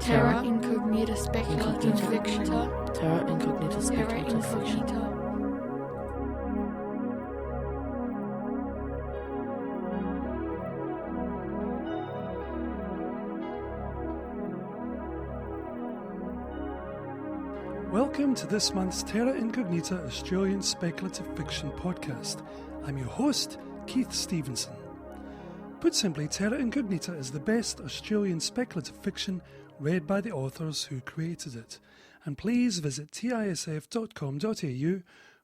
Terra incognita speculative fiction. Terra incognita speculative fiction. Welcome to this month's Terra Incognita Australian Speculative Fiction podcast. I'm your host, Keith Stevenson. Put simply, Terra Incognita is the best Australian speculative fiction read by the authors who created it. And please visit tisf.com.au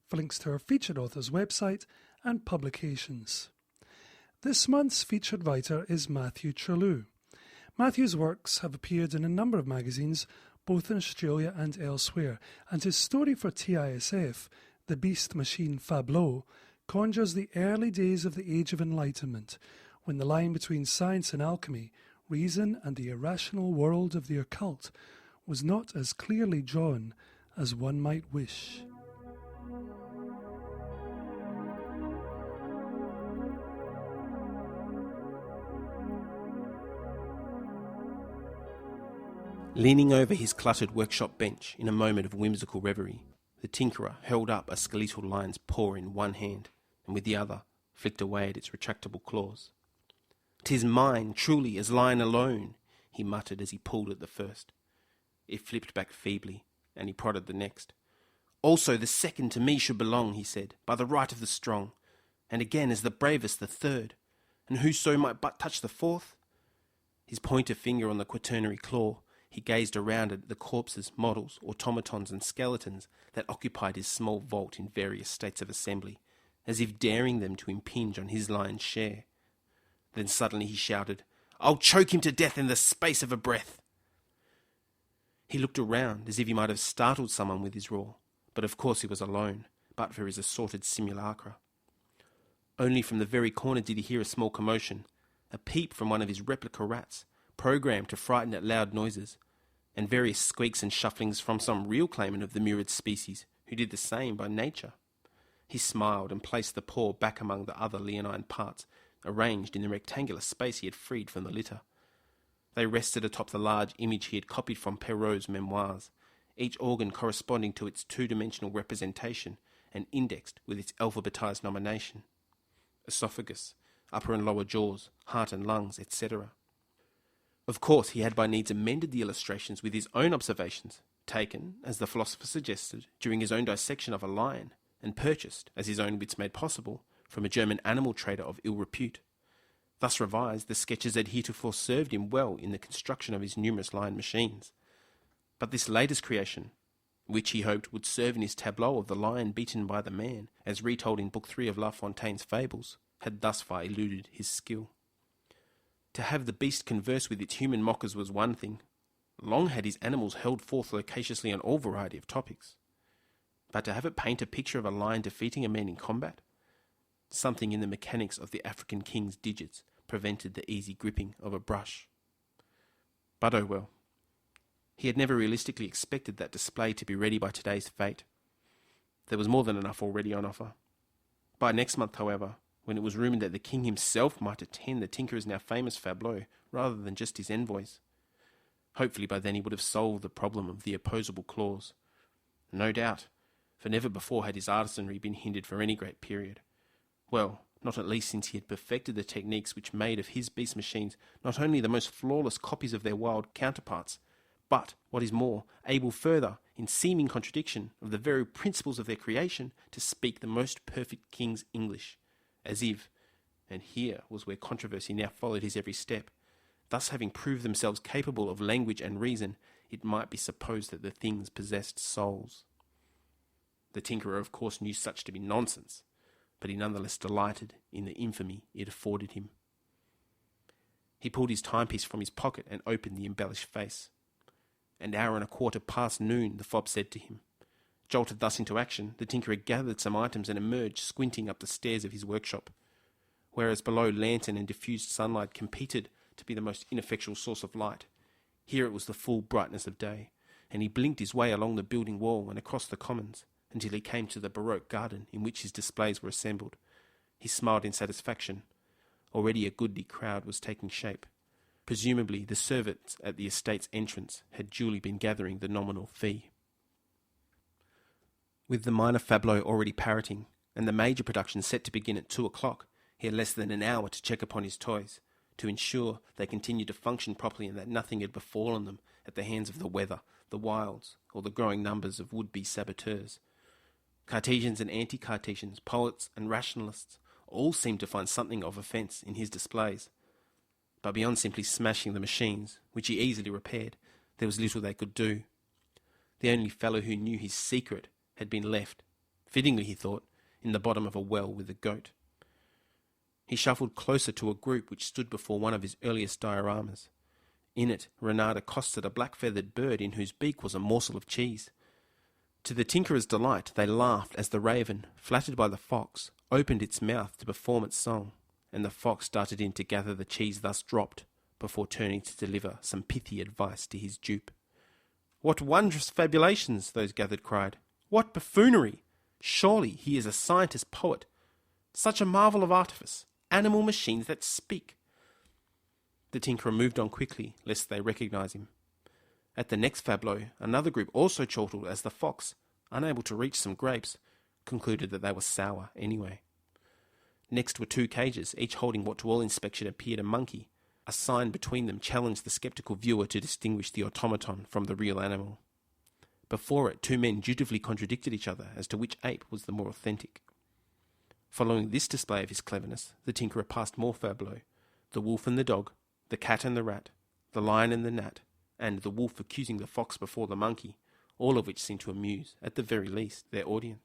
for links to our featured author's website and publications. This month's featured writer is Matthew Chrulew. Matthew's works have appeared in a number of magazines, both in Australia and elsewhere, and his story for TISF, The Beast Machine Fableaux, conjures the early days of the Age of Enlightenment, when the line between science and alchemy, reason and the irrational world of the occult, was not as clearly drawn as one might wish. Leaning over his cluttered workshop bench in a moment of whimsical reverie, the tinkerer held up a skeletal lion's paw in one hand, and with the other flicked away at its retractable claws. "'Tis mine, truly, as lion alone," he muttered as he pulled at the first. It flipped back feebly, and he prodded the next. "Also the second to me should belong," he said, "by the right of the strong, and again as the bravest the third, and whoso might but touch the fourth." His pointer finger on the quaternary claw, he gazed around at the corpses, models, automatons and skeletons that occupied his small vault in various states of assembly, as if daring them to impinge on his lion's share. Then suddenly he shouted, "I'll choke him to death in the space of a breath!" He looked around as if he might have startled someone with his roar, but of course he was alone, but for his assorted simulacra. Only from the very corner did he hear a small commotion, a peep from one of his replica rats, programmed to frighten at loud noises, and various squeaks and shufflings from some real claimant of the murid species, who did the same by nature. He smiled and placed the paw back among the other leonine parts, arranged in the rectangular space he had freed from the litter. They rested atop the large image he had copied from Perrault's memoirs, each organ corresponding to its two-dimensional representation and indexed with its alphabetized nomination: esophagus, upper and lower jaws, heart and lungs, etc. Of course, he had by needs amended the illustrations with his own observations, taken, as the philosopher suggested, during his own dissection of a lion, and purchased, as his own wits made possible, from a German animal trader of ill repute. Thus revised, the sketches had heretofore served him well in the construction of his numerous lion machines. But this latest creation, which he hoped would serve in his tableau of the lion beaten by the man, as retold in Book 3 of La Fontaine's Fables, had thus far eluded his skill. To have the beast converse with its human mockers was one thing. Long had his animals held forth loquaciously on all variety of topics. But to have it paint a picture of a lion defeating a man in combat? Something in the mechanics of the African king's digits prevented the easy gripping of a brush. But oh well. He had never realistically expected that display to be ready by today's fate. There was more than enough already on offer. By next month, however, when it was rumoured that the king himself might attend the tinkerer's now famous Fableaux, rather than just his envoys. Hopefully by then he would have solved the problem of the opposable clause. No doubt, for never before had his artisanry been hindered for any great period. Well, not at least since he had perfected the techniques which made of his beast machines not only the most flawless copies of their wild counterparts, but, what is more, able further, in seeming contradiction of the very principles of their creation, to speak the most perfect king's English, as if, and here was where controversy now followed his every step, thus having proved themselves capable of language and reason, it might be supposed that the things possessed souls. The tinkerer of course knew such to be nonsense, but he nonetheless delighted in the infamy it afforded him. He pulled his timepiece from his pocket and opened the embellished face. "An hour and a quarter past noon," the fob said to him. Jolted thus into action, the tinkerer gathered some items and emerged, squinting up the stairs of his workshop. Whereas below lantern and diffused sunlight competed to be the most ineffectual source of light, here it was the full brightness of day, and he blinked his way along the building wall and across the commons, until he came to the Baroque garden in which his displays were assembled. He smiled in satisfaction. Already a goodly crowd was taking shape. Presumably the servants at the estate's entrance had duly been gathering the nominal fee. With the minor Fableaux already parroting, and the major production set to begin at 2 o'clock, he had less than an hour to check upon his toys, to ensure they continued to function properly and that nothing had befallen them at the hands of the weather, the wilds, or the growing numbers of would-be saboteurs. Cartesians and anti-Cartesians, poets and rationalists, all seemed to find something of offence in his displays. But beyond simply smashing the machines, which he easily repaired, there was little they could do. The only fellow who knew his secret had been left, fittingly he thought, in the bottom of a well with a goat. He shuffled closer to a group which stood before one of his earliest dioramas. In it, Renard accosted a black-feathered bird in whose beak was a morsel of cheese. To the tinkerer's delight, they laughed as the raven, flattered by the fox, opened its mouth to perform its song, and the fox darted in to gather the cheese thus dropped, before turning to deliver some pithy advice to his dupe. "What wondrous fabulations!" those gathered cried. "What buffoonery! Surely he is a scientist poet. Such a marvel of artifice! Animal machines that speak!" The tinkerer moved on quickly, lest they recognise him. At the next Fableaux, another group also chortled as the fox, unable to reach some grapes, concluded that they were sour anyway. Next were 2 cages, each holding what to all inspection appeared a monkey. A sign between them challenged the sceptical viewer to distinguish the automaton from the real animal. Before it, 2 men dutifully contradicted each other as to which ape was the more authentic. Following this display of his cleverness, the tinkerer passed more Fableaux: the wolf and the dog, the cat and the rat, the lion and the gnat, and the wolf accusing the fox before the monkey, all of which seemed to amuse, at the very least, their audience.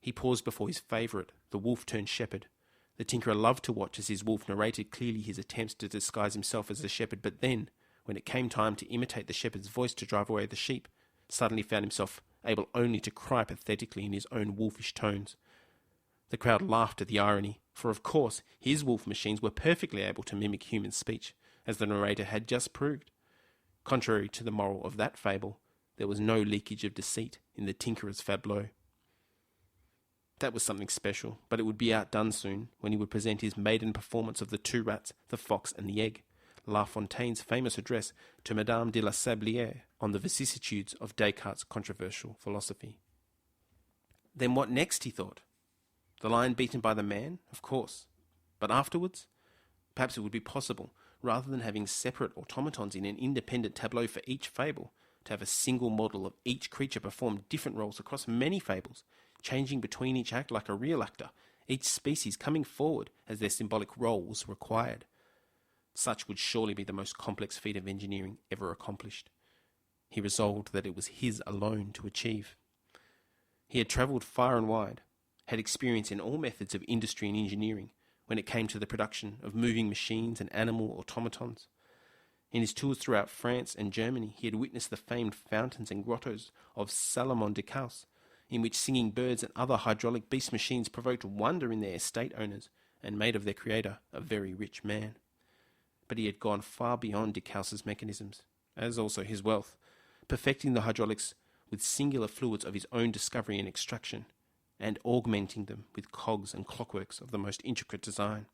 He paused before his favourite, the wolf-turned-shepherd. The tinkerer loved to watch as his wolf narrated clearly his attempts to disguise himself as a shepherd, but then, when it came time to imitate the shepherd's voice to drive away the sheep, suddenly found himself able only to cry pathetically in his own wolfish tones. The crowd laughed at the irony, for of course his wolf machines were perfectly able to mimic human speech, as the narrator had just proved. Contrary to the moral of that fable, there was no leakage of deceit in the tinkerer's Fableaux. That was something special, but it would be outdone soon when he would present his maiden performance of the 2 rats, the fox and the egg, La Fontaine's famous address to Madame de la Sablière on the vicissitudes of Descartes' controversial philosophy. Then what next, he thought? The lion beaten by the man? Of course. But afterwards? Perhaps it would be possible, rather than having separate automatons in an independent tableau for each fable, to have a single model of each creature perform different roles across many fables, changing between each act like a real actor, each species coming forward as their symbolic role was required. Such would surely be the most complex feat of engineering ever accomplished. He resolved that it was his alone to achieve. He had travelled far and wide, had experience in all methods of industry and engineering when it came to the production of moving machines and animal automatons. In his tours throughout France and Germany, he had witnessed the famed fountains and grottos of Salomon de Caus, in which singing birds and other hydraulic beast machines provoked wonder in their estate owners and made of their creator a very rich man. But he had gone far beyond de Caus's mechanisms, as also his wealth, perfecting the hydraulics with singular fluids of his own discovery and extraction, and augmenting them with cogs and clockworks of the most intricate design.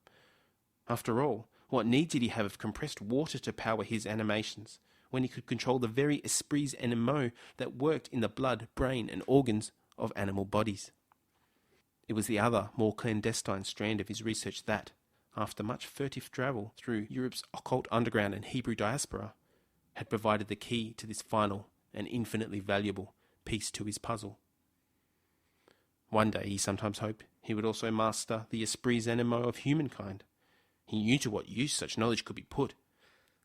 After all, what need did he have of compressed water to power his animations, when he could control the very esprits animaux that worked in the blood, brain, and organs of animal bodies? It was the other, more clandestine strand of his research that, after much furtive travel through Europe's occult underground and Hebrew diaspora, had provided the key to this final and infinitely valuable piece to his puzzle. One day, he sometimes hoped, he would also master the esprits animaux of humankind. He knew to what use such knowledge could be put,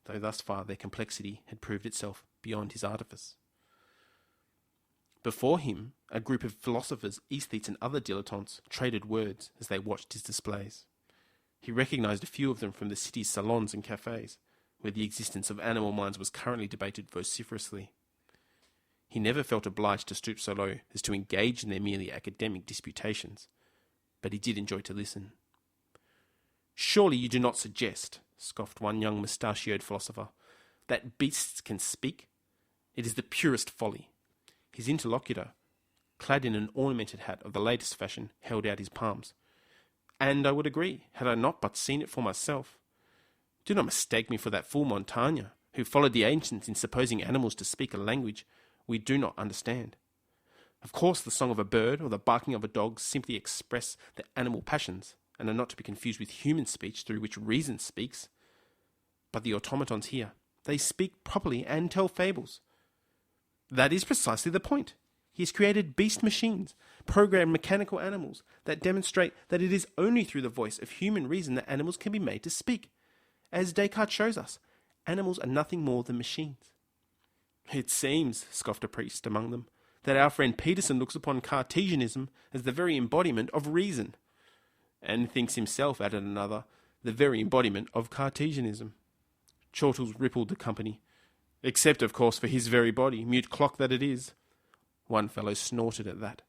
though thus far their complexity had proved itself beyond his artifice. Before him, a group of philosophers, aesthetes and other dilettantes traded words as they watched his displays. He recognized a few of them from the city's salons and cafes, where the existence of animal minds was currently debated vociferously. He never felt obliged to stoop so low as to engage in their merely academic disputations, but he did enjoy to listen. "Surely you do not suggest," scoffed one young mustachioed philosopher, "that beasts can speak? It is the purest folly." His interlocutor, clad in an ornamented hat of the latest fashion, held out his palms. "And I would agree, had I not but seen it for myself. Do not mistake me for that fool Montaigne, who followed the ancients in supposing animals to speak a language we do not understand. Of course, the song of a bird or the barking of a dog simply express the animal passions, and are not to be confused with human speech through which reason speaks. But the automatons here, they speak properly and tell fables. That is precisely the point. He has created beast machines, programmed mechanical animals that demonstrate that it is only through the voice of human reason that animals can be made to speak. As Descartes shows us, animals are nothing more than machines. It seems, scoffed a priest among them, that our friend Peterson looks upon Cartesianism as the very embodiment of reason, and thinks himself, added another, the very embodiment of Cartesianism. Chortles rippled the company. Except, of course, for his very body, mute clock that it is. One fellow snorted at that.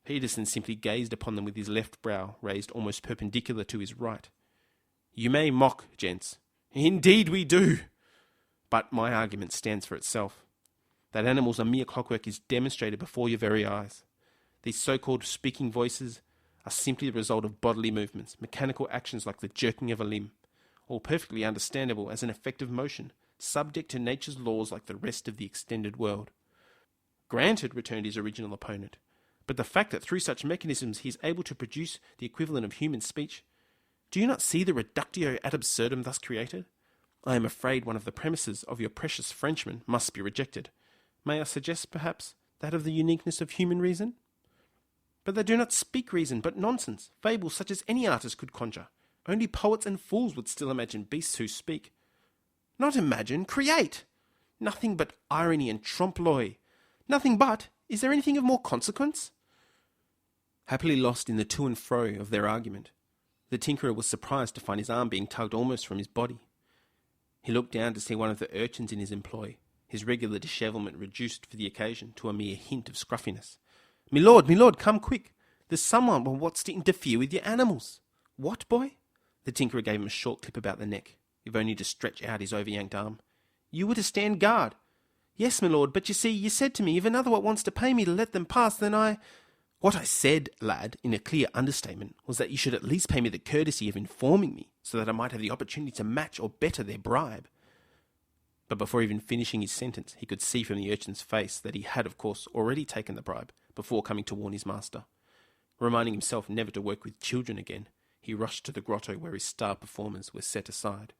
Peterson simply gazed upon them with his left brow raised almost perpendicular to his right. You may mock, gents. Indeed we do. But my argument stands for itself. That animals are mere clockwork is demonstrated before your very eyes. These so-called speaking voices are simply the result of bodily movements, mechanical actions like the jerking of a limb, all perfectly understandable as an effect of motion, subject to nature's laws like the rest of the extended world. Granted, returned his original opponent, but the fact that through such mechanisms he is able to produce the equivalent of human speech, do you not see the reductio ad absurdum thus created? I am afraid one of the premises of your precious Frenchman must be rejected. May I suggest, perhaps, that of the uniqueness of human reason? But they do not speak reason, but nonsense, fables such as any artist could conjure. Only poets and fools would still imagine beasts who speak. Not imagine, create! Nothing but irony and trompe-l'oeil. Nothing but, is there anything of more consequence? Happily lost in the to and fro of their argument, the tinkerer was surprised to find his arm being tugged almost from his body. He looked down to see one of the urchins in his employ, his regular dishevelment reduced for the occasion to a mere hint of scruffiness. My lord, come quick. There's someone wants to interfere with your animals. What, boy? The tinkerer gave him a short clip about the neck, if only to stretch out his overyanked arm. You were to stand guard. Yes, my lord, but you see, you said to me, if another wants to pay me to let them pass, then I... What I said, lad, in a clear understatement, was that you should at least pay me the courtesy of informing me, so that I might have the opportunity to match or better their bribe. But before even finishing his sentence, he could see from the urchin's face that he had, of course, already taken the bribe, before coming to warn his master. Reminding himself never to work with children again, he rushed to the grotto where his star performers were set aside.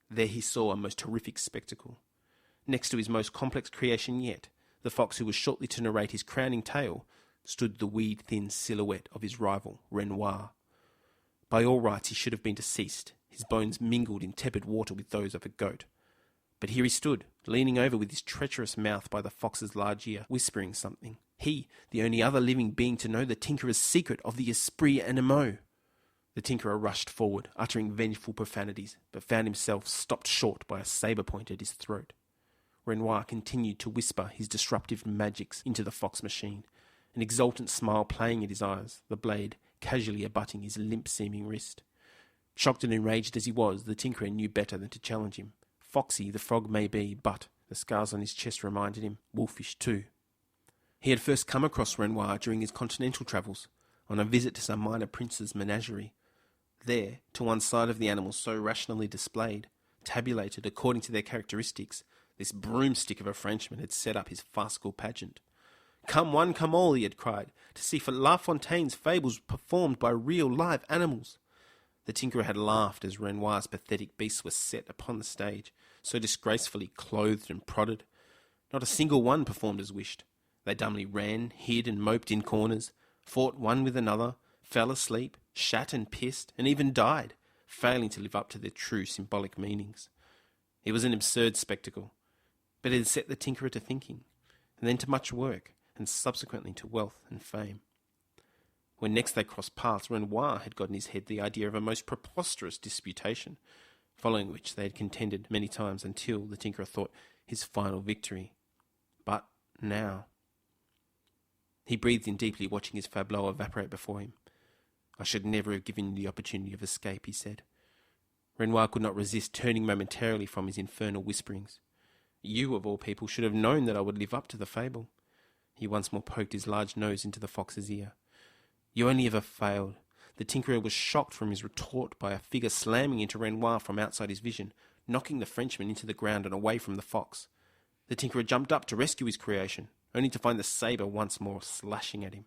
There he saw a most horrific spectacle. Next to his most complex creation yet, the fox who was shortly to narrate his crowning tale, stood the weed-thin silhouette of his rival, Renoir. By all rights he should have been deceased, his bones mingled in tepid water with those of a goat. But here he stood, leaning over with his treacherous mouth by the fox's large ear, whispering something. He, the only other living being to know the tinkerer's secret of the esprit animaux. The tinkerer rushed forward, uttering vengeful profanities, but found himself stopped short by a sabre point at his throat. Renoir continued to whisper his disruptive magics into the fox machine, an exultant smile playing at his eyes, the blade casually abutting his limp-seeming wrist. Shocked and enraged as he was, the tinkerer knew better than to challenge him. Foxy the frog may be, but, the scars on his chest reminded him, wolfish too. He had first come across Renoir during his continental travels, on a visit to some minor prince's menagerie. There, to one side of the animals so rationally displayed, tabulated according to their characteristics, this broomstick of a Frenchman had set up his farcical pageant. Come one, come all, he had cried, to see for La Fontaine's fables performed by real live animals. The tinkerer had laughed as Renoir's pathetic beasts were set upon the stage, so disgracefully clothed and prodded. Not a single one performed as wished. They dumbly ran, hid and moped in corners, fought one with another, fell asleep, shat and pissed, and even died, failing to live up to their true symbolic meanings. It was an absurd spectacle, but it had set the tinkerer to thinking, and then to much work, and subsequently to wealth and fame. When next they crossed paths, Renoir had got in his head the idea of a most preposterous disputation, following which they had contended many times until, the tinkerer thought, his final victory. But now... He breathed in deeply, watching his Fableaux evaporate before him. I should never have given you the opportunity of escape, he said. Renoir could not resist turning momentarily from his infernal whisperings. You, of all people, should have known that I would live up to the fable. He once more poked his large nose into the fox's ear. You only ever failed. The tinkerer was shocked from his retort by a figure slamming into Renoir from outside his vision, knocking the Frenchman into the ground and away from the fox. The tinkerer jumped up to rescue his creation, only to find the sabre once more slashing at him.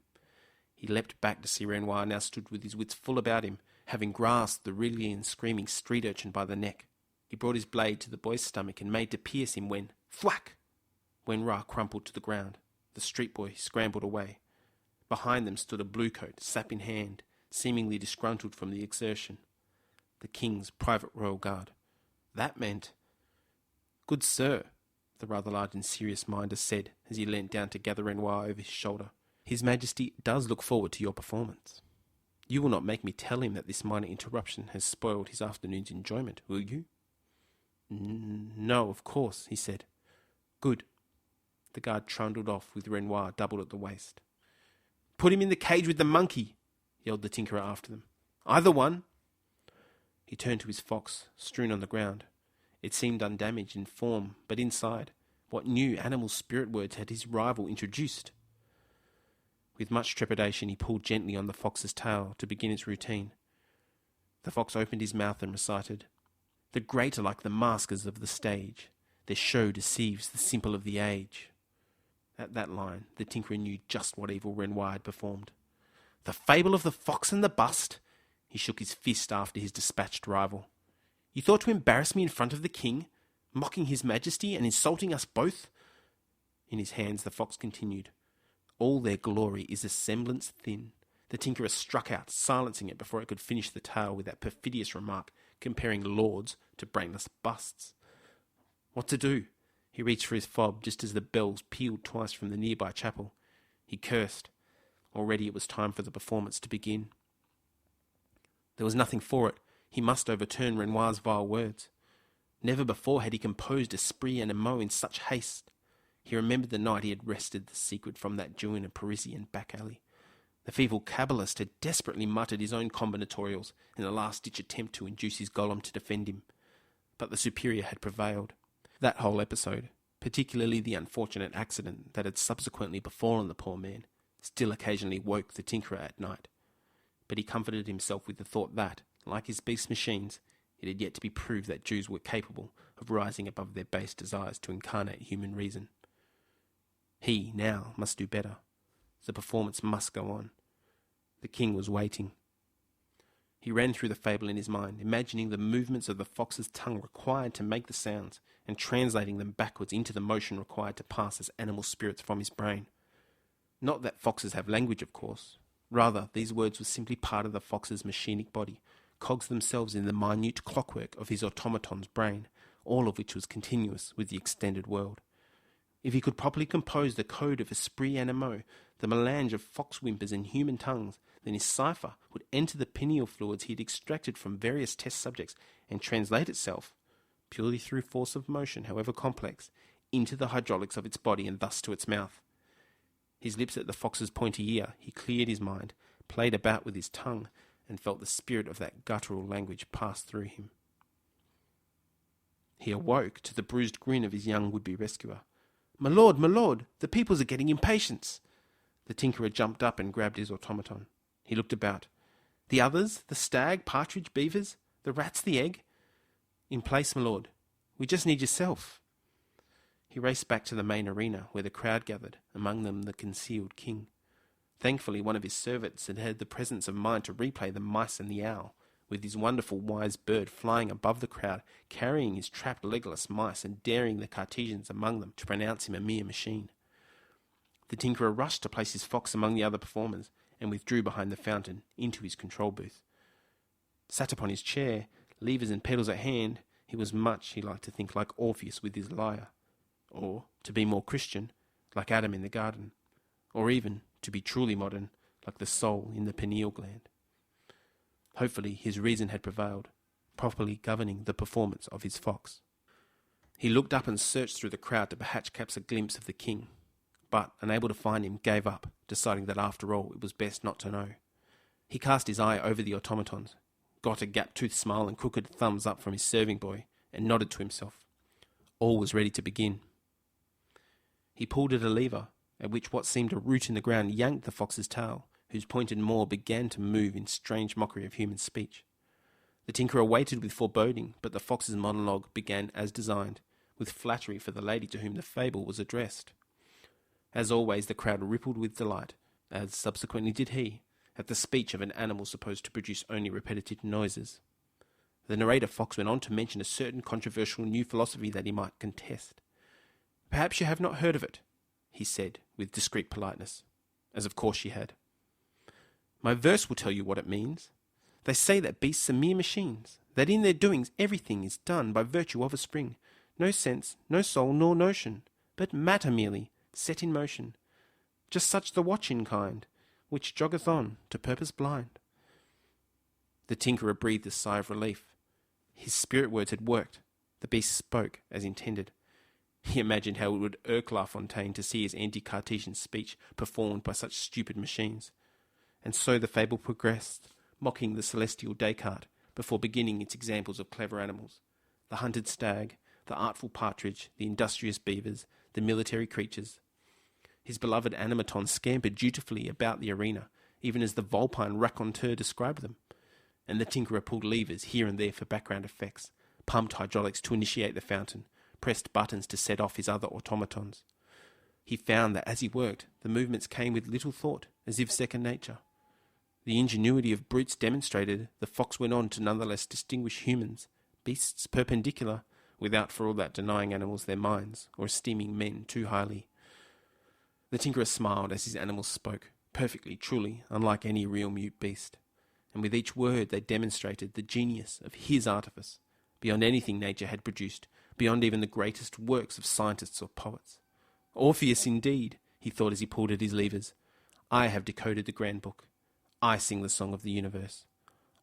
He leapt back to see Renoir now stood with his wits full about him, having grasped the wriggling and screaming street urchin by the neck. He brought his blade to the boy's stomach and made to pierce him when, thwack! Renoir crumpled to the ground. The street boy scrambled away. Behind them stood a bluecoat, sap in hand, seemingly disgruntled from the exertion. The king's private royal guard. That meant... "Good sir," the rather large and serious minder said as he leant down to gather Renoir over his shoulder. "His Majesty does look forward to your performance. You will not make me tell him that this minor interruption has spoiled his afternoon's enjoyment, will you?" "No, of course," he said. "Good." The guard trundled off with Renoir doubled at the waist. "Put him in the cage with the monkey," yelled the tinkerer after them. "Either one." He turned to his fox, strewn on the ground. It seemed undamaged in form, but inside, what new animal spirit words had his rival introduced? With much trepidation he pulled gently on the fox's tail to begin its routine. The fox opened his mouth and recited, "The great are like the maskers of the stage. Their show deceives the simple of the age." At that line, the tinkerer knew just what evil Renoir had performed. "The fable of the fox and the bust?" He shook his fist after his dispatched rival. "You thought to embarrass me in front of the king, mocking his Majesty and insulting us both?" In his hands the fox continued, "All their glory is a semblance thin." The tinkerer struck out, silencing it before it could finish the tale with that perfidious remark, comparing lords to brainless busts. What to do? He reached for his fob just as the bells pealed twice from the nearby chapel. He cursed. Already it was time for the performance to begin. There was nothing for it. He must overturn Renoir's vile words. Never before had he composed esprit and emo in such haste. He remembered the night he had wrested the secret from that Jew in a Parisian back alley. The feeble Kabbalist had desperately muttered his own combinatorials in a last-ditch attempt to induce his golem to defend him. But the superior had prevailed. That whole episode, particularly the unfortunate accident that had subsequently befallen the poor man, still occasionally woke the tinkerer at night. But he comforted himself with the thought that, like his beast machines, it had yet to be proved that Jews were capable of rising above their base desires to incarnate human reason. He, now, must do better. The performance must go on. The king was waiting. He ran through the fable in his mind, imagining the movements of the fox's tongue required to make the sounds, and translating them backwards into the motion required to pass as animal spirits from his brain. Not that foxes have language, of course. Rather, these words were simply part of the fox's machinic body, cogs themselves in the minute clockwork of his automaton's brain, all of which was continuous with the extended world. If he could properly compose the code of esprit and emo, the melange of fox whimpers and human tongues, then his cipher would enter the pineal fluids he had extracted from various test subjects and translate itself, purely through force of motion, however complex, into the hydraulics of its body and thus to its mouth. His lips at the fox's pointy ear, he cleared his mind, played about with his tongue, and felt the spirit of that guttural language pass through him. He awoke to the bruised grin of his young would-be rescuer. My lord, the peoples are getting impatient." The tinkerer jumped up and grabbed his automaton. He looked about. "The others? The stag, partridge, beavers? The rats, the egg?" "In place, my lord. We just need yourself." He raced back to the main arena where the crowd gathered, among them the concealed king. Thankfully, one of his servants had had the presence of mind to replay the mice and the owl, with his wonderful wise bird flying above the crowd, carrying his trapped legless mice and daring the Cartesians among them to pronounce him a mere machine. The tinkerer rushed to place his fox among the other performers, and withdrew behind the fountain into his control booth. Sat upon his chair, levers and pedals at hand, he was much, he liked to think, like Orpheus with his lyre, or, to be more Christian, like Adam in the garden, or even, to be truly modern, like the soul in the pineal gland. Hopefully his reason had prevailed, properly governing the performance of his fox. He looked up and searched through the crowd to perhaps catch a glimpse of the king, but, unable to find him, gave up, deciding that after all it was best not to know. He cast his eye over the automatons, got a gap-toothed smile and crooked thumbs up from his serving boy, and nodded to himself. All was ready to begin. He pulled at a lever, at which what seemed a root in the ground yanked the fox's tail, whose pointed maw began to move in strange mockery of human speech. The tinkerer waited with foreboding, but the fox's monologue began as designed, with flattery for the lady to whom the fable was addressed. As always, the crowd rippled with delight, as subsequently did he, at the speech of an animal supposed to produce only repetitive noises. The narrator fox went on to mention a certain controversial new philosophy that he might contest. "Perhaps you have not heard of it," he said, with discreet politeness, as of course she had. "My verse will tell you what it means. They say that beasts are mere machines, that in their doings everything is done by virtue of a spring, no sense, no soul, nor notion, but matter merely, set in motion, just such the watching kind, which joggeth on, to purpose blind." The tinkerer breathed a sigh of relief. His spirit words had worked. The beast spoke as intended. He imagined how it would irk La Fontaine to see his anti-Cartesian speech performed by such stupid machines. And so the fable progressed, mocking the celestial Descartes, before beginning its examples of clever animals: the hunted stag, the artful partridge, the industrious beavers, the military creatures. His beloved animaton scampered dutifully about the arena, even as the vulpine raconteur described them, and the tinkerer pulled levers here and there for background effects, pumped hydraulics to initiate the fountain, pressed buttons to set off his other automatons. He found that as he worked, the movements came with little thought, as if second nature. The ingenuity of brutes demonstrated, the fox went on to nonetheless distinguish humans, beasts perpendicular, without for all that denying animals their minds, or esteeming men too highly. The tinkerer smiled as his animals spoke, perfectly, truly, unlike any real mute beast, and with each word they demonstrated the genius of his artifice, beyond anything nature had produced, beyond even the greatest works of scientists or poets. Orpheus indeed, he thought as he pulled at his levers. I have decoded the grand book. I sing the song of the universe.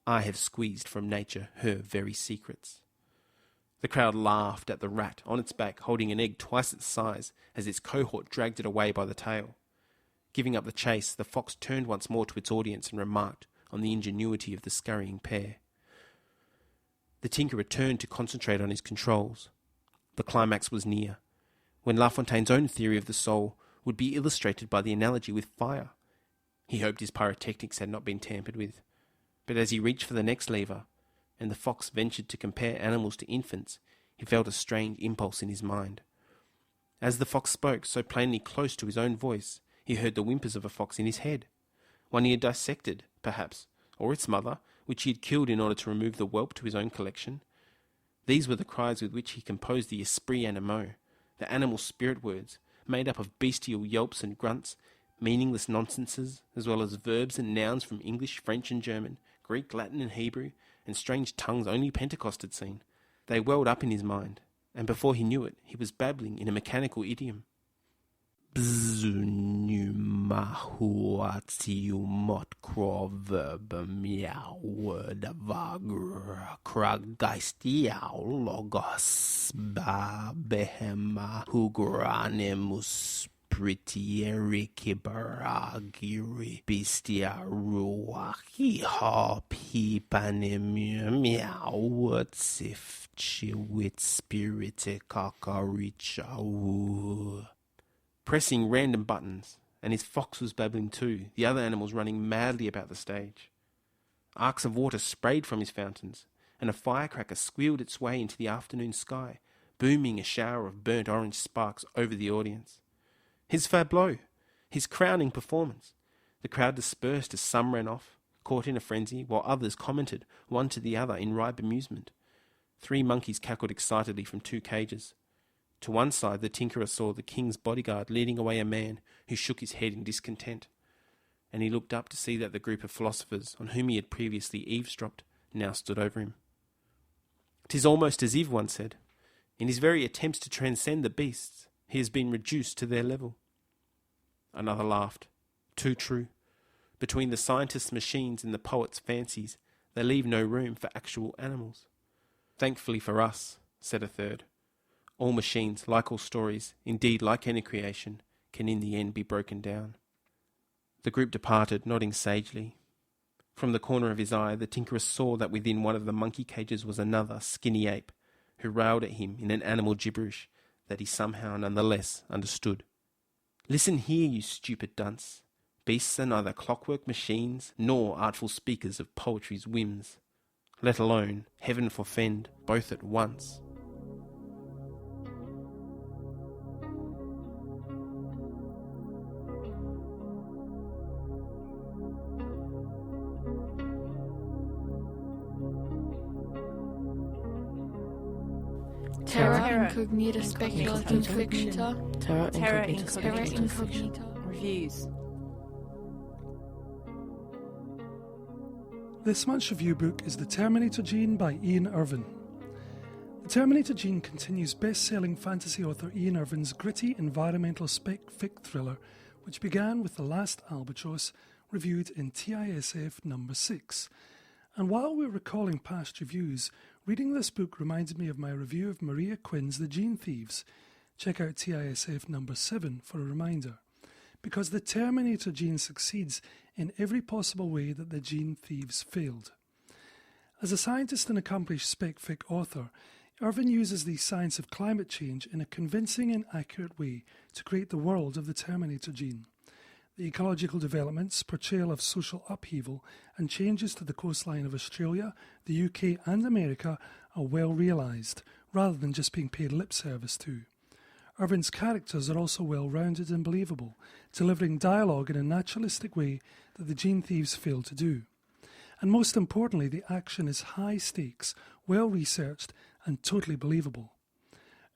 I have squeezed from nature her very secrets. The crowd laughed at the rat on its back, holding an egg twice its size, as its cohort dragged it away by the tail. Giving up the chase, the fox turned once more to its audience and remarked on the ingenuity of the scurrying pair. The tinker returned to concentrate on his controls. The climax was near, when La Fontaine's own theory of the soul would be illustrated by the analogy with fire. He hoped his pyrotechnics had not been tampered with, but as he reached for the next lever, and the fox ventured to compare animals to infants, he felt a strange impulse in his mind. As the fox spoke, so plainly close to his own voice, he heard the whimpers of a fox in his head. One he had dissected, perhaps, or its mother, which he had killed in order to remove the whelp to his own collection. These were the cries with which he composed the esprit animaux, the animal spirit words, made up of bestial yelps and grunts, meaningless nonsenses, as well as verbs and nouns from English, French and German, Greek, Latin and Hebrew, and strange tongues only Pentecost had seen. They welled up in his mind, and before he knew it, he was babbling in a mechanical idiom. Bzunimahuatiumot croverbemiau wordavagr kragaistiau logos babehema hugranemus pritieri kibaragiri bistia ruahi hopi panemia chiwit spirite kakarichau. Pressing random buttons, and his fox was babbling too, the other animals running madly about the stage. Arcs of water sprayed from his fountains, and a firecracker squealed its way into the afternoon sky, booming a shower of burnt orange sparks over the audience. His Fableaux, his crowning performance. The crowd dispersed as some ran off, caught in a frenzy, while others commented, one to the other, in ripe amusement. 3 monkeys cackled excitedly from 2 cages. To one side, the tinkerer saw the king's bodyguard leading away a man who shook his head in discontent, and he looked up to see that the group of philosophers on whom he had previously eavesdropped now stood over him. "'Tis almost as if," one said, "in his very attempts to transcend the beasts, he has been reduced to their level." Another laughed. Too true. Between the scientist's machines and the poet's fancies, they leave no room for actual animals. "Thankfully for us," said a third. "All machines, like all stories, indeed like any creation, can in the end be broken down." The group departed, nodding sagely. From the corner of his eye, the tinkerer saw that within one of the monkey cages was another skinny ape, who railed at him in an animal gibberish that he somehow nonetheless understood. "Listen here, you stupid dunce. Beasts are neither clockwork machines nor artful speakers of poetry's whims, let alone heaven forfend both at once. Terra incognita speculative fiction. Terra Terra incognita speculative fiction. incognita. Reviews. This month's review book is The Terminator Gene by Ian Irvine. The Terminator Gene continues best-selling fantasy author Ian Irvine's gritty environmental spec-fic thriller, which began with The Last Albatross, reviewed in TISF number 6. And while we're recalling past reviews, reading this book reminded me of my review of Maria Quinn's The Gene Thieves. Check out TISF number 7 for a reminder. Because the Terminator Gene succeeds in every possible way that the Gene Thieves failed. As a scientist and accomplished spec-fic author, Irvine uses the science of climate change in a convincing and accurate way to create the world of the Terminator Gene. The ecological developments, portrayal of social upheaval, and changes to the coastline of Australia, the UK and America are well realised, rather than just being paid lip service to. Irvine's characters are also well-rounded and believable, delivering dialogue in a naturalistic way that the Gene Thieves failed to do. And most importantly, the action is high stakes, well-researched, and totally believable.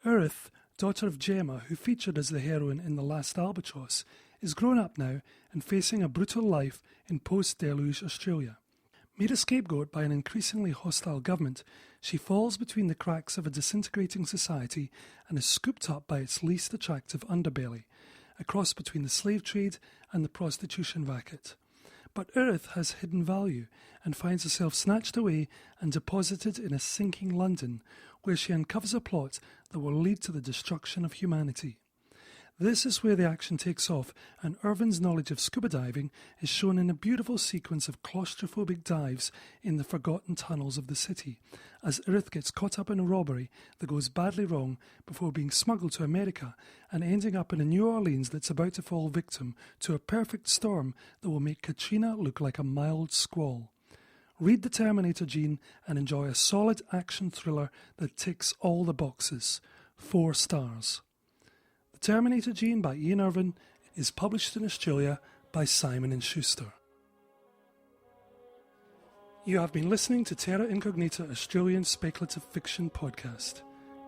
Earth, daughter of Gemma, who featured as the heroine in The Last Albatross, is grown up now and facing a brutal life in post-deluge Australia. Made a scapegoat by an increasingly hostile government, she falls between the cracks of a disintegrating society and is scooped up by its least attractive underbelly, a cross between the slave trade and the prostitution racket. But Earth has hidden value and finds herself snatched away and deposited in a sinking London, where she uncovers a plot that will lead to the destruction of humanity. This is where the action takes off, and Irvine's knowledge of scuba diving is shown in a beautiful sequence of claustrophobic dives in the forgotten tunnels of the city, as Earth gets caught up in a robbery that goes badly wrong before being smuggled to America and ending up in a New Orleans that's about to fall victim to a perfect storm that will make Katrina look like a mild squall. Read The Terminator Gene and enjoy a solid action thriller that ticks all the boxes. 4 stars. The Terminator Gene by Ian Irvine is published in Australia by Simon & Schuster. You have been listening to Terra Incognita Australian Speculative Fiction Podcast.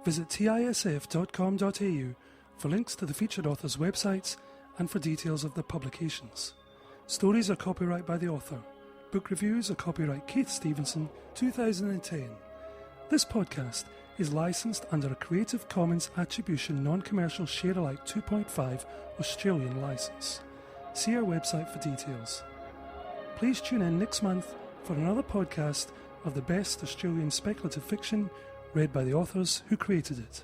Visit tisf.com.au for links to the featured author's websites and for details of their publications. Stories are copyright by the author. Book reviews are copyright Keith Stevenson, 2010. This podcast is licensed under a Creative Commons Attribution Non-Commercial Share-alike 2.5 Australian licence. See our website for details. Please tune in next month for another podcast of the best Australian speculative fiction read by the authors who created it.